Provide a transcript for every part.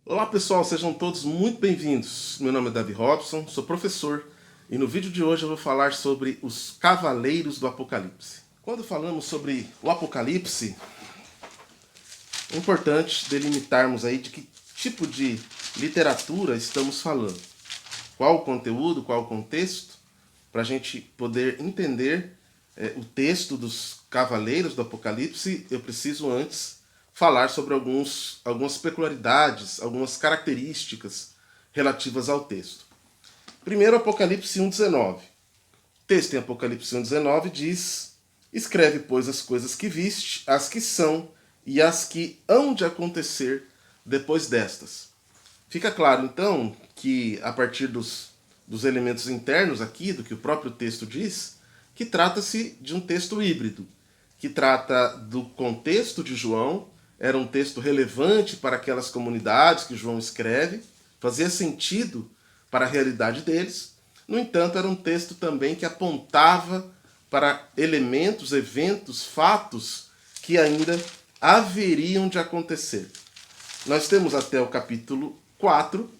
Olá pessoal, sejam todos muito bem-vindos. Meu nome é Davi Robson, sou professor e no vídeo de hoje eu vou falar sobre os Cavaleiros do Apocalipse. Quando falamos sobre o Apocalipse, é importante delimitarmos aí de que tipo de literatura estamos falando. Qual o conteúdo, qual o contexto, para a gente poder entender o texto dos Cavaleiros do Apocalipse, eu preciso antes falar sobre algumas peculiaridades, algumas características relativas ao texto. Primeiro, Apocalipse 1,19. O texto em Apocalipse 1,19 diz: Escreve, pois, as coisas que viste, as que são e as que hão de acontecer depois destas. Fica claro, então, que a partir dos elementos internos aqui, do que o próprio texto diz, que trata-se de um texto híbrido, que trata do contexto de João, era um texto relevante para aquelas comunidades que João escreve, fazia sentido para a realidade deles. No entanto, era um texto também que apontava para elementos, eventos, fatos que ainda haveriam de acontecer. Nós temos até o capítulo 4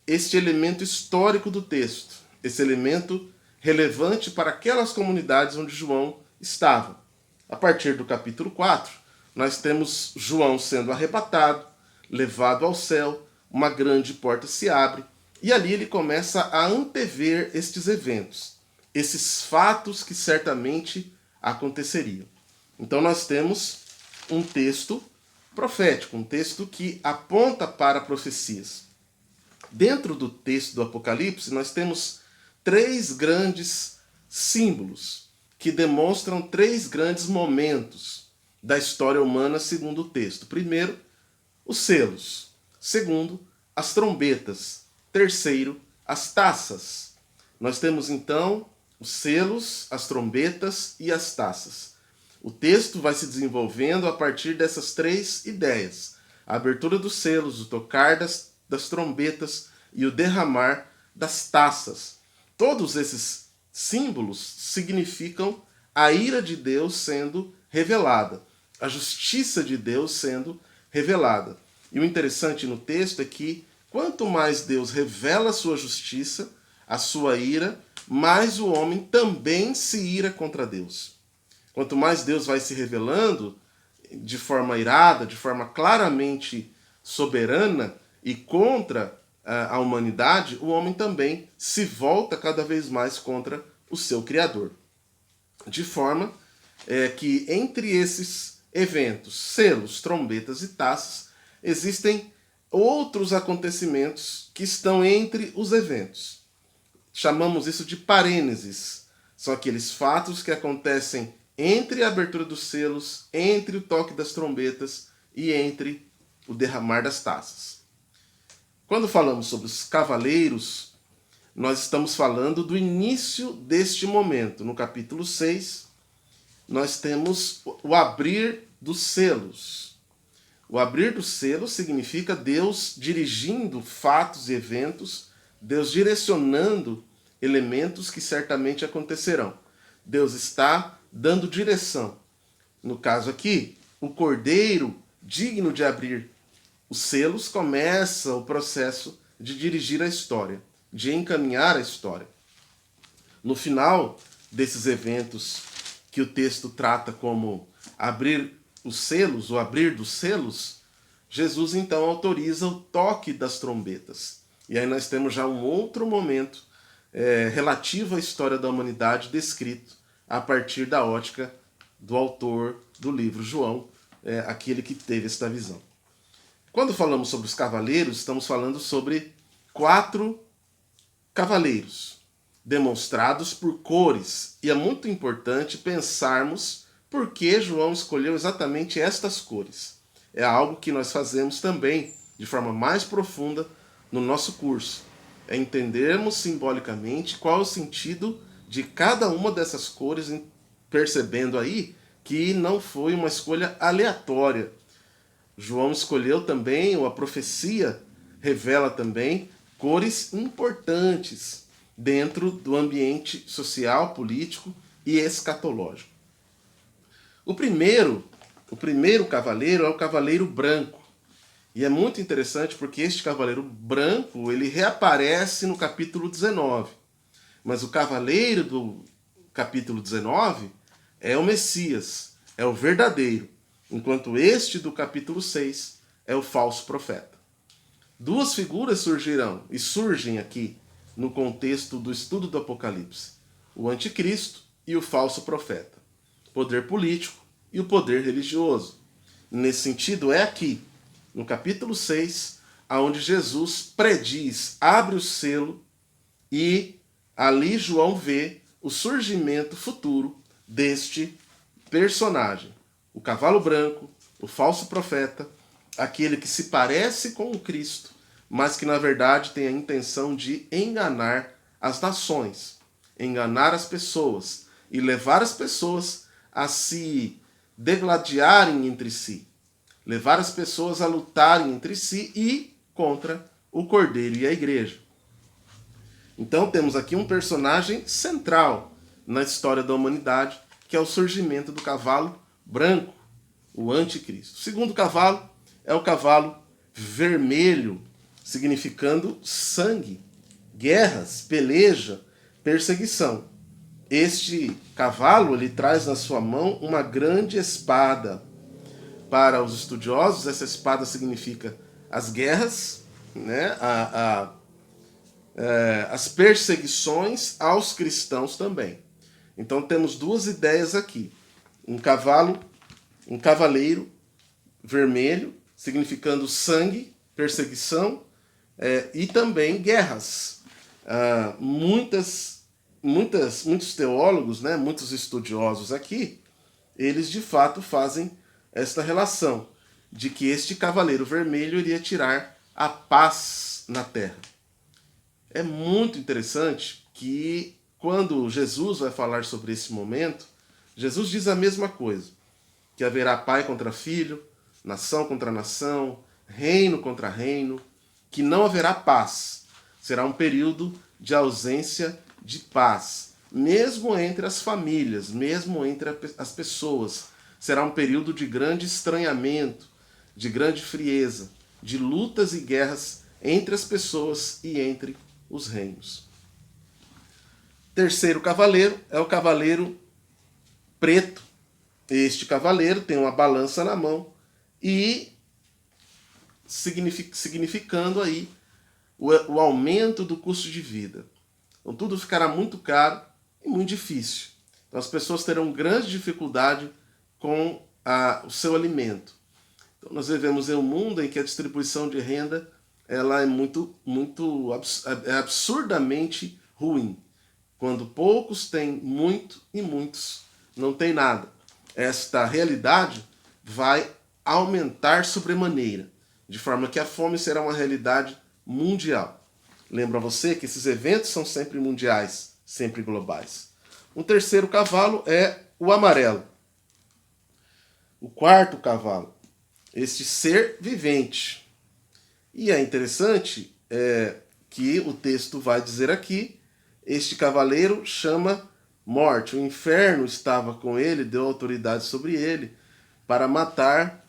este elemento histórico do texto, esse elemento relevante para aquelas comunidades onde João estava. A partir do capítulo 4, nós temos João sendo arrebatado, levado ao céu, uma grande porta se abre, e ali ele começa a antever estes eventos, esses fatos que certamente aconteceriam. Então nós temos um texto profético, um texto que aponta para profecias. Dentro do texto do Apocalipse, nós temos três grandes símbolos que demonstram três grandes momentos da história humana segundo o texto. Primeiro, os selos. Segundo, as trombetas. Terceiro, as taças. Nós temos então os selos, as trombetas e as taças. O texto vai se desenvolvendo a partir dessas três ideias: a abertura dos selos, o tocar das trombetas e o derramar das taças. Todos esses símbolos significam a ira de Deus sendo revelada, a justiça de Deus sendo revelada. E o interessante no texto é que quanto mais Deus revela a sua justiça, a sua ira, mais o homem também se ira contra Deus. Quanto mais Deus vai se revelando de forma irada, de forma claramente soberana e contra a humanidade, o homem também se volta cada vez mais contra o seu Criador. De forma que entre esses eventos, selos, trombetas e taças, existem outros acontecimentos que estão entre os eventos. Chamamos isso de parênteses. São aqueles fatos que acontecem entre a abertura dos selos, entre o toque das trombetas e entre o derramar das taças. Quando falamos sobre os cavaleiros, nós estamos falando do início deste momento. No capítulo 6, nós temos o abrir dos selos. O abrir dos selos significa Deus dirigindo fatos e eventos, Deus direcionando elementos que certamente acontecerão. Deus está dando direção. No caso aqui, o cordeiro digno de abrir os selos começa o processo de dirigir a história, de encaminhar a história. No final desses eventos que o texto trata como abrir os selos, o abrir dos selos, Jesus então autoriza o toque das trombetas. E aí nós temos já um outro momento relativo à história da humanidade descrito a partir da ótica do autor do livro João, aquele que teve esta visão. Quando falamos sobre os cavaleiros, estamos falando sobre 4 cavaleiros, demonstrados por cores. E é muito importante pensarmos por que João escolheu exatamente estas cores. É algo que nós fazemos também de forma mais profunda no nosso curso. É entendermos simbolicamente qual é o sentido de cada uma dessas cores, percebendo aí que não foi uma escolha aleatória. João escolheu também, ou a profecia revela também, cores importantes dentro do ambiente social, político e escatológico. O primeiro cavaleiro é o cavaleiro branco. E é muito interessante porque este cavaleiro branco, ele reaparece no capítulo 19. Mas o cavaleiro do capítulo 19 é o Messias, é o verdadeiro, enquanto este do capítulo 6 é o falso profeta. Duas figuras surgirão e surgem aqui no contexto do estudo do Apocalipse: o anticristo e o falso profeta, o poder político e o poder religioso. Nesse sentido, é aqui, no capítulo 6, aonde Jesus prediz, abre o selo e ali João vê o surgimento futuro deste personagem, o cavalo branco, o falso profeta, aquele que se parece com o Cristo, mas que na verdade tem a intenção de enganar as nações, enganar as pessoas e levar as pessoas a se degladiarem entre si, levar as pessoas a lutarem entre si e contra o Cordeiro e a igreja. Então temos aqui um personagem central na história da humanidade, que é o surgimento do cavalo branco, o anticristo. O segundo cavalo é o cavalo vermelho, significando sangue, guerras, peleja, perseguição. Este cavalo, ele traz na sua mão uma grande espada. Para os estudiosos, essa espada significa as guerras, né? As perseguições aos cristãos também. Então temos duas ideias aqui: um cavaleiro vermelho, significando sangue, perseguição, e também guerras. Muitos teólogos, né, muitos estudiosos aqui, eles de fato fazem esta relação de que este cavaleiro vermelho iria tirar a paz na terra. É muito interessante que quando Jesus vai falar sobre esse momento, Jesus diz a mesma coisa, que haverá pai contra filho, nação contra nação, reino contra reino, que não haverá paz. Será um período de ausência de paz, mesmo entre as famílias, mesmo entre as pessoas. Será um período de grande estranhamento, de grande frieza, de lutas e guerras entre as pessoas e entre os reinos. Terceiro cavaleiro é o cavaleiro preto. Este cavaleiro tem uma balança na mão e significando aí o aumento do custo de vida. Então tudo ficará muito caro e muito difícil. Então as pessoas terão grande dificuldade com o seu alimento. Então nós vivemos em um mundo em que a distribuição de renda ela é absurdamente ruim. Quando poucos têm muito e muitos não têm nada. Esta realidade vai aumentar sobremaneira, de forma que a fome será uma realidade mundial. Lembra você que esses eventos são sempre mundiais, sempre globais. Um terceiro cavalo é o amarelo. O quarto cavalo, este ser vivente. E é interessante que o texto vai dizer aqui, este cavaleiro chama morte. O inferno estava com ele, deu autoridade sobre ele para matar.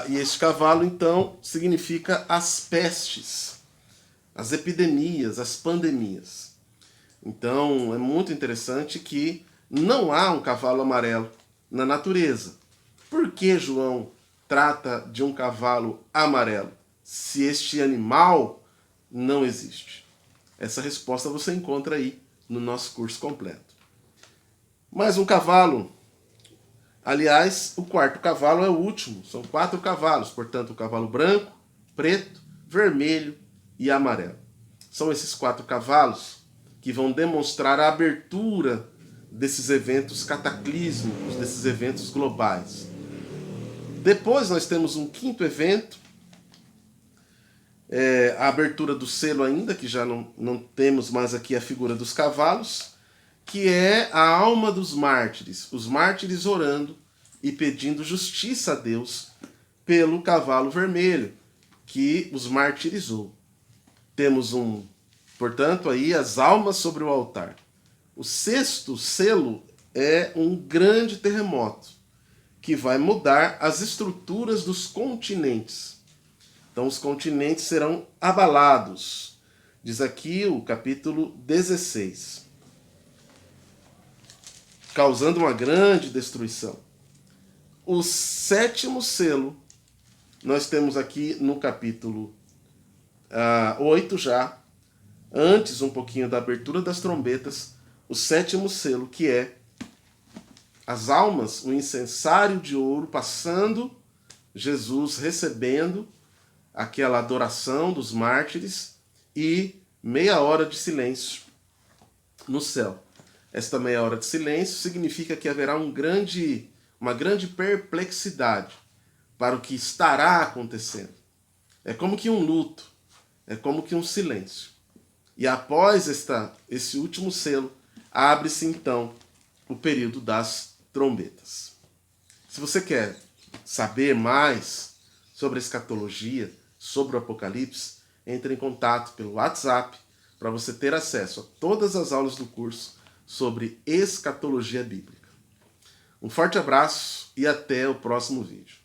E este cavalo, então, significa as pestes, as epidemias, as pandemias. Então, é muito interessante que não há um cavalo amarelo na natureza. Por que João trata de um cavalo amarelo, se este animal não existe? Essa resposta você encontra aí no nosso curso completo. Mais um cavalo. Aliás, o quarto cavalo é o último. São 4 cavalos, portanto, o cavalo branco, preto, vermelho e amarelo. São esses 4 cavalos que vão demonstrar a abertura desses eventos cataclísmicos, desses eventos globais. Depois nós temos um quinto evento, a abertura do selo ainda, que já não temos mais aqui a figura dos cavalos, que é a alma dos mártires, os mártires orando e pedindo justiça a Deus pelo cavalo vermelho que os martirizou. Temos portanto, aí as almas sobre o altar. O sexto selo é um grande terremoto que vai mudar as estruturas dos continentes. Então os continentes serão abalados. Diz aqui o capítulo 16. Causando uma grande destruição. O sétimo selo, nós temos aqui no capítulo 8 já, antes um pouquinho da abertura das trombetas, o sétimo selo, que é as almas, o incensário de ouro passando, Jesus recebendo aquela adoração dos mártires e meia hora de silêncio no céu. Esta meia hora de silêncio significa que haverá uma grande perplexidade para o que estará acontecendo. É como que um luto, é como que um silêncio. E após esse último selo, abre-se então o período das trombetas. Se você quer saber mais sobre a escatologia, sobre o Apocalipse, entre em contato pelo WhatsApp para você ter acesso a todas as aulas do curso sobre escatologia bíblica. Um forte abraço e até o próximo vídeo.